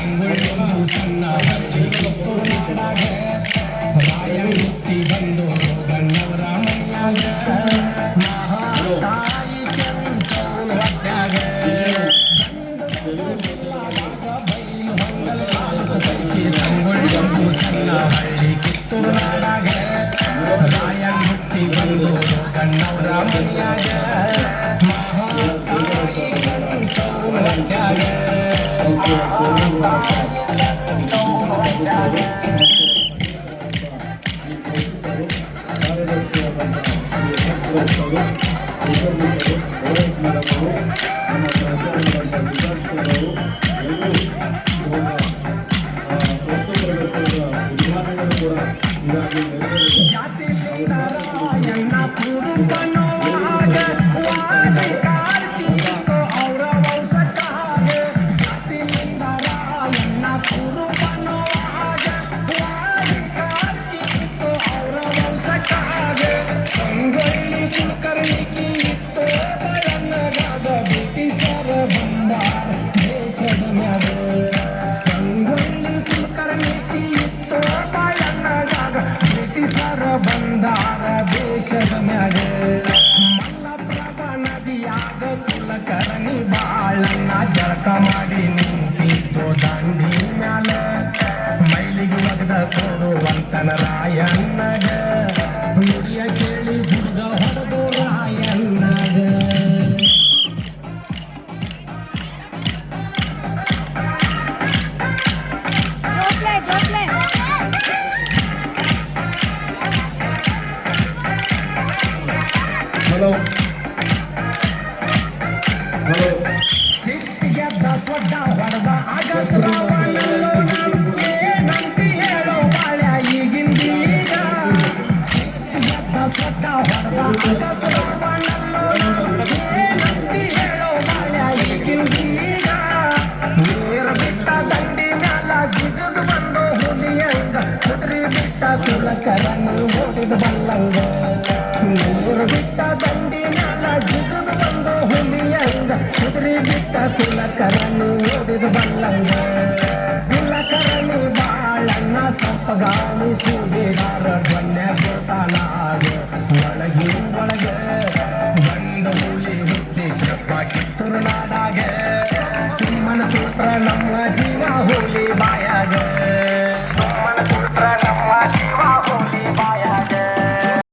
ಸಂಗೊಳ್ಳಿ ಸಣ್ಣ ಹಳ್ಳಿ ಕಿತ್ತೂರು ನಾಡಾಗ ರಾಯ ಹುಟ್ಟಿ ಬಂದು ಗಣ್ಣವರ ಮನೆಯಾಗ ಮಹಾತಾಯಿ ಕೆಂಚೌನ ಹೊಟ್ಯಾಗ ಬೈಲು ಹೊಂಗಲ್ ಕಾಲುಕೈತಿ ಸಂಗೊಳ್ಳಿ ಸಣ್ಣ ಹಳ್ಳಿ ಕಿತ್ತೂರು ನಾಡಾಗ ರಾಯ ಹುಟ್ಟಿ ಬಂದು ಗಣ್ಣವರ ಮನೆಯಾಗ ಮಹಾತಾಯಿ ಕೆಂಚೌನ ಹೊಟ್ಯಾಗ ಜಳಕ ಮಾಡಿ ನಿಂತಿದ್ದು ದಂಡಿ ಮ್ಯಾಲ ಮೈಲಿಗೆ ಒಗದ ಕೊಡುವಂತನ ರಾಯಣ್ಣಗ ನುಡಿಯ ಕೇಳಿ ಹುಡುಗ ಹೊಡೆದು ರಾಯಣ್ಣಗ ಹಲೋ ಹಲೋ ಸ್ವಡ್ಡ ಹೊಡೆದ ಅಗಸರವನಲ್ಲೋ ನಂತಿ ಹೇಳೋ ಬಾಳ್ಯ ಈಗಿಂದೀಗ ಎದ್ದ ಸ್ವಡ್ಡ ಹೊಡೆದ ಅಗಸರವನಲ್ಲೋ ನಂತಿ ಹೇಳೋ ಬಾಳ್ಯ ಈಗಿಂದೀಗ ನೀರ ಬಿಟ್ಟ ದಂಡಿ ಮ್ಯಾಲ ಜಿಗಿದು ಬಂದು ಹುಲಿಯಂಗ ಕುದುರೆ ಬಿಟ್ಟ ಕುಲಕರನ್ನು ಓಡಿದ ಬಲ್ಲಂಗ ನೀರು ಬಿಟ್ಟ ದಂಡಿ ಮ್ಯಾಲ ಜಿಗಿದು ಬಂದು ಹುಲಿಯಂಗ ಕುದುರೆ ಬಿಟ್ಟ ಕುಲಕರನ್ನು ಓಡಿದ ಬಲ್ಲಂಗ ಕುಲಕರನಿ ಬಾಳಣ್ಣ ಸಪ್ಪಗಾಮಿ ಸುಬೇದಾರ ಧ್ವನ್ಯ ಗೋತಾನಾಗ ಒಳಗಿ ಒಳಗೆ ಬಂದ ಹುಲಿ ಹುಟ್ಟಿ ಕಪ್ಪ ಕಿತ್ತೂರು ನಾಡಾಗ ಸಿಂಹನ ಪುತ್ರ ನಮ್ಮ ಜೀವ ಹುಲಿ ಬಾಯಾಗ